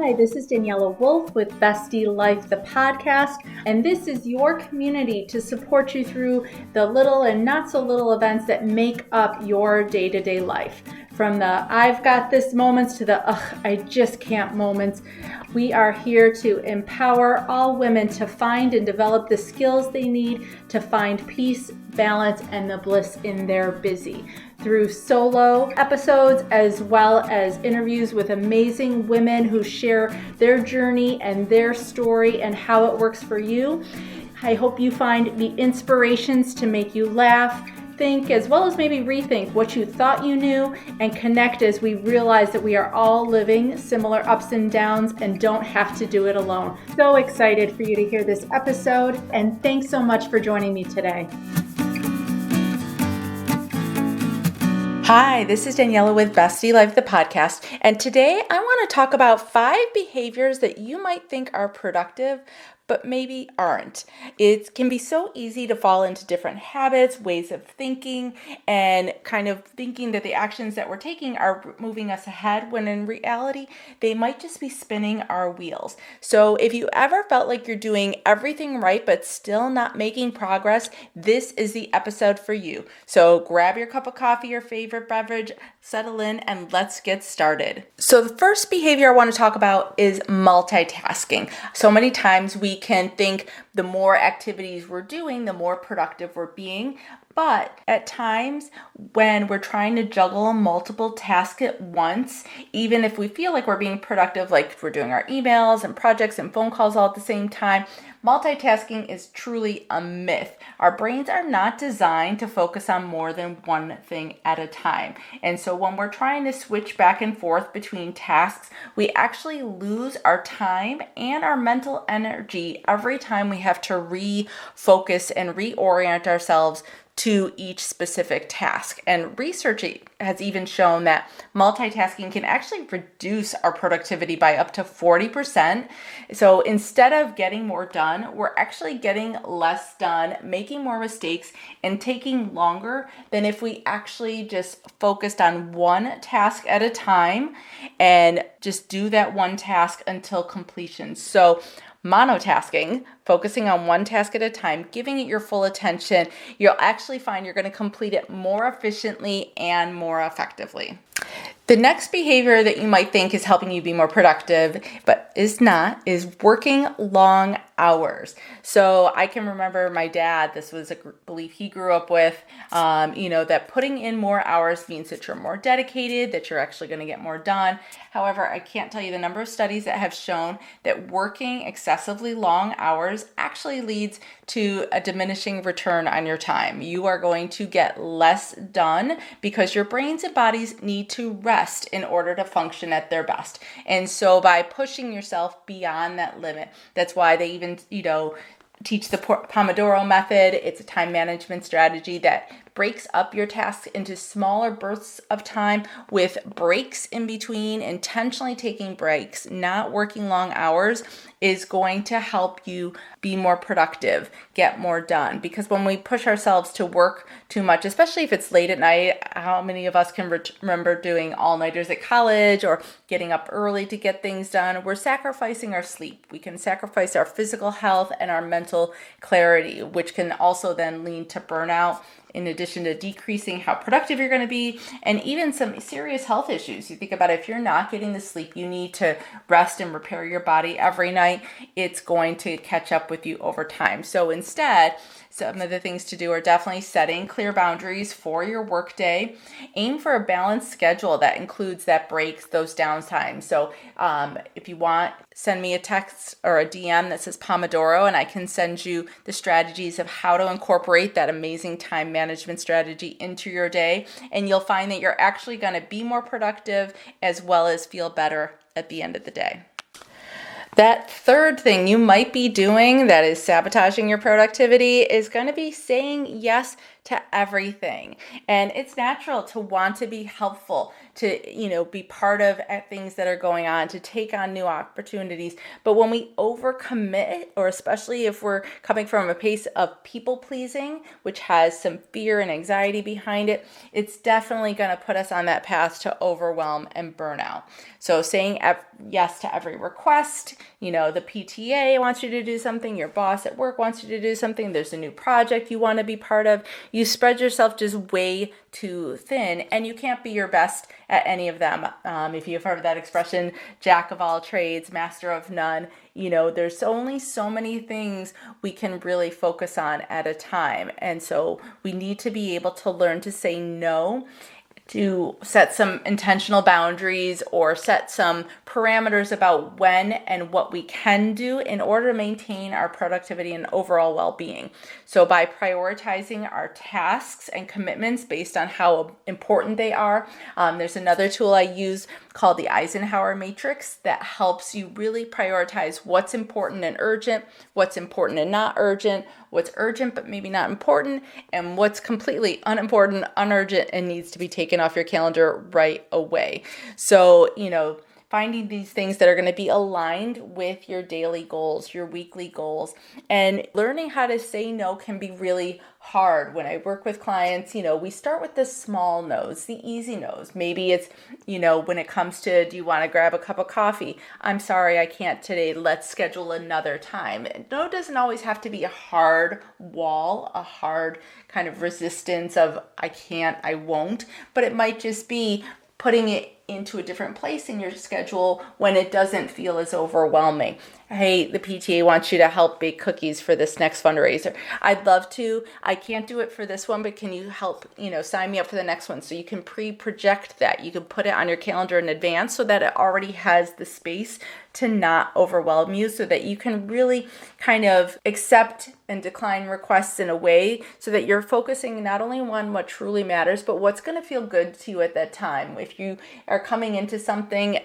Hi, this is Daniela Wolf with Bestie Life, the podcast, and this is your community to support you through the little and not so little events that make up your day-to-day life. From the I've got this moments to the I just can't moments. We are here to empower all women to find and develop the skills they need to find peace, balance, and the bliss in their busy. Through solo episodes as well as interviews with amazing women who share their journey and their story and how it works for you. I hope you find the inspirations to make you laugh, think, as well as maybe rethink what you thought you knew, and connect as we realize that we are all living similar ups and downs and don't have to do it alone. So excited for you to hear this episode, and thanks so much for joining me today. Hi, this is Daniela with Bestie Life, the podcast, and today I want to talk about 5 behaviors that you might think are productive, but maybe aren't. It can be so easy to fall into different habits, ways of thinking, and kind of thinking that the actions that we're taking are moving us ahead, when in reality, they might just be spinning our wheels. So if you ever felt like you're doing everything right, but still not making progress, this is the episode for you. So grab your cup of coffee, your favorite beverage, settle in, and let's get started. So the first behavior I want to talk about is multitasking. So many times we can think the more activities we're doing, the more productive we're being. But at times when we're trying to juggle multiple tasks at once, even if we feel like we're being productive, like we're doing our emails and projects and phone calls all at the same time, multitasking is truly a myth. Our brains are not designed to focus on more than one thing at a time. And so when we're trying to switch back and forth between tasks, we actually lose our time and our mental energy every time we have to refocus and reorient ourselves to each specific task. And research has even shown that multitasking can actually reduce our productivity by up to 40%. So instead of getting more done, we're actually getting less done, making more mistakes, and taking longer than if we actually just focused on one task at a time and just do that one task until completion. So monotasking, focusing on one task at a time, giving it your full attention, you'll actually find you're going to complete it more efficiently and more effectively. The next behavior that you might think is helping you be more productive, but is not, is working long hours. So I can remember my dad, this was a belief he grew up with, that putting in more hours means that you're more dedicated, that you're actually going to get more done. However, I can't tell you the number of studies that have shown that working excessively long hours actually leads to a diminishing return on your time. You are going to get less done because your brains and bodies need to rest in order to function at their best. And so by pushing yourself beyond that limit, that's why they even, teach the Pomodoro method. It's a time management strategy that breaks up your tasks into smaller bursts of time with breaks in between. Intentionally taking breaks, not working long hours, is going to help you be more productive, get more done. Because when we push ourselves to work too much, especially if it's late at night, how many of us can remember doing all-nighters at college or getting up early to get things done? We're sacrificing our sleep. We can sacrifice our physical health and our mental clarity, which can also then lead to burnout, in addition to decreasing how productive you're going to be, and even some serious health issues. You think about it, if you're not getting the sleep you need to rest and repair your body every night, it's going to catch up with you over time. So instead, some of the things to do are definitely setting clear boundaries for your workday. Aim for a balanced schedule that includes that breaks, those downtimes. So if you want, send me a text or a DM that says Pomodoro, and I can send you the strategies of how to incorporate that amazing time management strategy into your day. And you'll find that you're actually going to be more productive as well as feel better at the end of the day. That third thing you might be doing that is sabotaging your productivity is going to be saying yes to everything. And it's natural to want to be helpful, to, be part of things that are going on, to take on new opportunities. But when we overcommit, or especially if we're coming from a place of people pleasing, which has some fear and anxiety behind it, it's definitely going to put us on that path to overwhelm and burnout. So saying yes to every request, the PTA wants you to do something, your boss at work wants you to do something, there's a new project you want to be part of, you spread yourself just way too thin, and you can't be your best at any of them. If you've heard that expression, jack of all trades, master of none, there's only so many things we can really focus on at a time. And so we need to be able to learn to say no, to set some intentional boundaries or set some parameters about when and what we can do in order to maintain our productivity and overall well-being. So by prioritizing our tasks and commitments based on how important they are, there's another tool I use called the Eisenhower Matrix that helps you really prioritize what's important and urgent, what's important and not urgent, what's urgent but maybe not important, and what's completely unimportant, unurgent, and needs to be taken off your calendar right away. So, finding these things that are going to be aligned with your daily goals, your weekly goals, and learning how to say no can be really hard. When I work with clients, we start with the small no's, the easy no's. Maybe it's, when it comes to, do you want to grab a cup of coffee? I'm sorry, I can't today. Let's schedule another time. No doesn't always have to be a hard wall, a hard kind of resistance of I can't, I won't, but it might just be putting it into a different place in your schedule when it doesn't feel as overwhelming. Hey, the PTA wants you to help bake cookies for this next fundraiser. I'd love to. I can't do it for this one, but can you help, sign me up for the next one? So you can pre-project that. You can put it on your calendar in advance so that it already has the space to not overwhelm you, so that you can really kind of accept and decline requests in a way so that you're focusing not only on what truly matters, but what's going to feel good to you at that time. If you are coming into something,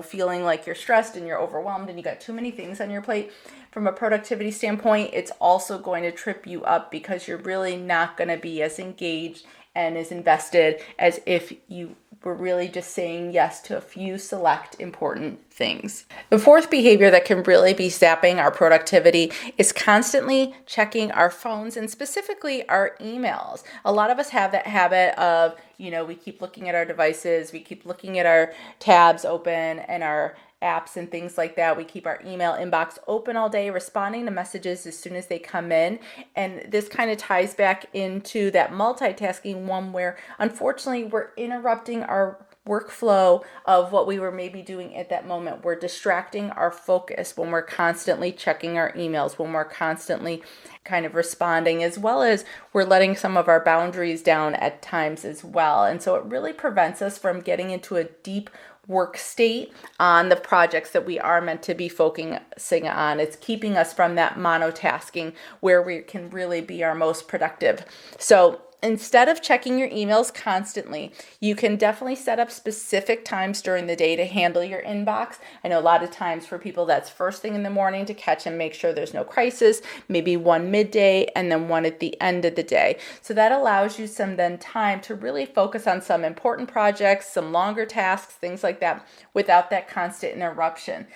feeling like you're stressed and you're overwhelmed and you got too many things on your plate, from a productivity standpoint, it's also going to trip you up because you're really not going to be as engaged and as invested as if you were really just saying yes to a few select important things. The fourth behavior that can really be sapping our productivity is constantly checking our phones, and specifically our emails. A lot of us have that habit of, we keep looking at our devices, we keep looking at our tabs open and our apps and things like that. We keep our email inbox open all day, responding to messages as soon as they come in. And this kind of ties back into that multitasking one where unfortunately we're interrupting our workflow of what we were maybe doing at that moment. We're distracting our focus when we're constantly checking our emails, when we're constantly kind of responding, as well as we're letting some of our boundaries down at times as well. And so it really prevents us from getting into a deep work state on the projects that we are meant to be focusing on. It's keeping us from that monotasking where we can really be our most productive. So instead of checking your emails constantly, you can definitely set up specific times during the day to handle your inbox. I know a lot of times for people that's first thing in the morning to catch and make sure there's no crisis, maybe one midday and then one at the end of the day. So that allows you some then time to really focus on some important projects, some longer tasks, things like that, without that constant interruption.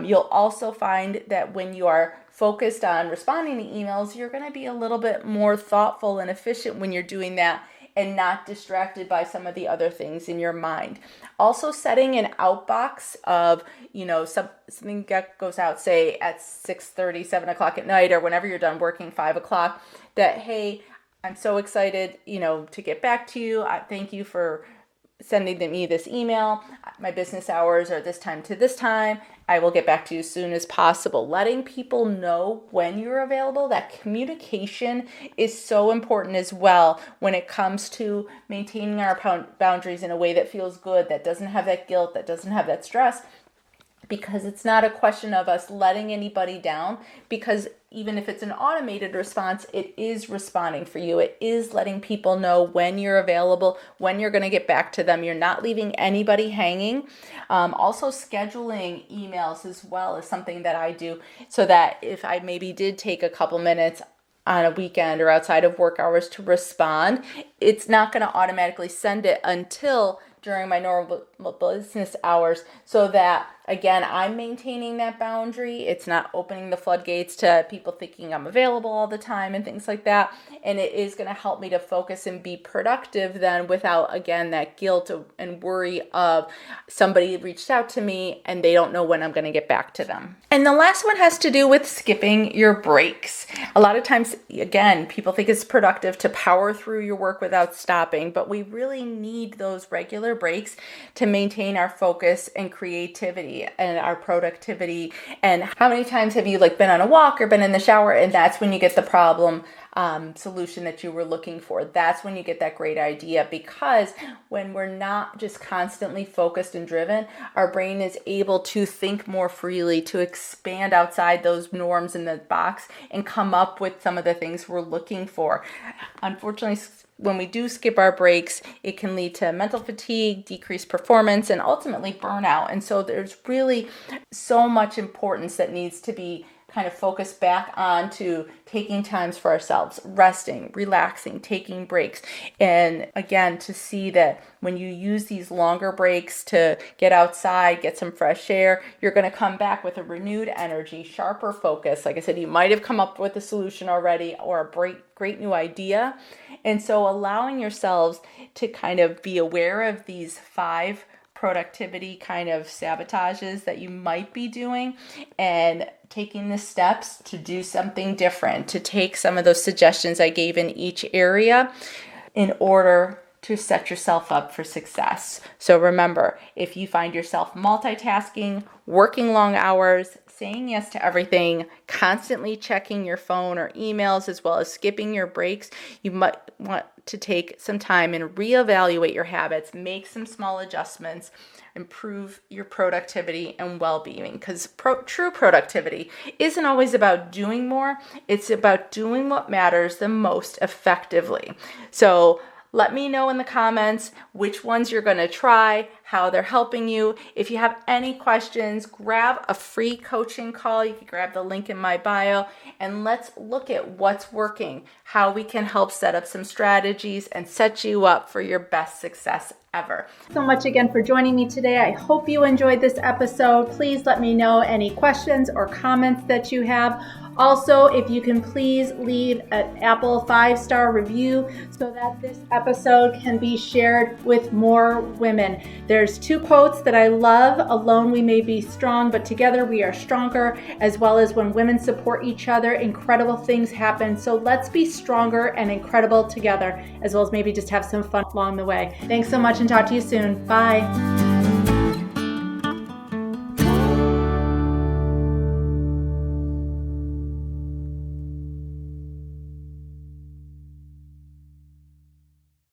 You'll also find that when you are focused on responding to emails, you're going to be a little bit more thoughtful and efficient when you're doing that and not distracted by some of the other things in your mind. Also setting an outbox of, something that goes out, say at 6:30, 7 o'clock at night, or whenever you're done working, 5 o'clock, that, hey, I'm so excited, to get back to you. Thank you for sending me this email. My business hours are this time to this time. I will get back to you as soon as possible. Letting people know when you're available, that communication is so important as well when it comes to maintaining our boundaries in a way that feels good, that doesn't have that guilt, that doesn't have that stress. Because it's not a question of us letting anybody down, because even if it's an automated response, it is responding for you. It is letting people know when you're available, when you're going to get back to them. You're not leaving anybody hanging. Also scheduling emails as well is something that I do, so that if I maybe did take a couple minutes on a weekend or outside of work hours to respond, it's not going to automatically send it until during my normal business hours, so that, again, I'm maintaining that boundary. It's not opening the floodgates to people thinking I'm available all the time and things like that. And it is going to help me to focus and be productive then, without, again, that guilt and worry of somebody reached out to me and they don't know when I'm going to get back to them. And the last one has to do with skipping your breaks. A lot of times, again, people think it's productive to power through your work without stopping, but we really need those regular breaks to maintain our focus and creativity and our productivity. And how many times have you been on a walk or been in the shower, and that's when you get the problem solution that you were looking for? That's when you get that great idea, because when we're not just constantly focused and driven, our brain is able to think more freely, to expand outside those norms in the box and come up with some of the things we're looking for. Unfortunately, when we do skip our breaks, it can lead to mental fatigue, decreased performance, and ultimately burnout. And so there's really so much importance that needs to be kind of focused back on to taking times for ourselves, resting, relaxing, taking breaks. And again, to see that when you use these longer breaks to get outside, get some fresh air, you're going to come back with a renewed energy, sharper focus. Like I said, you might have come up with a solution already or a great new idea. And so allowing yourselves to kind of be aware of these 5 productivity kind of sabotages that you might be doing, and taking the steps to do something different, to take some of those suggestions I gave in each area in order to set yourself up for success. So remember, if you find yourself multitasking, working long hours, saying yes to everything, constantly checking your phone or emails, as well as skipping your breaks, you might want to take some time and reevaluate your habits, make some small adjustments, improve your productivity and well-being. Because true productivity isn't always about doing more. It's about doing what matters the most effectively. So let me know in the comments which ones you're going to try, how they're helping you. If you have any questions, grab a free coaching call. You can grab the link in my bio, and let's look at what's working, how we can help set up some strategies and set you up for your best success ever. So much again for joining me today. I hope you enjoyed this episode. Please let me know any questions or comments that you have. Also, if you can please leave an Apple 5-star review so that this episode can be shared with more women. There's 2 quotes that I love. Alone we may be strong, but together we are stronger. As well as when women support each other, incredible things happen. So let's be stronger and incredible together, as well as maybe just have some fun along the way. Thanks so much, and talk to you soon. Bye.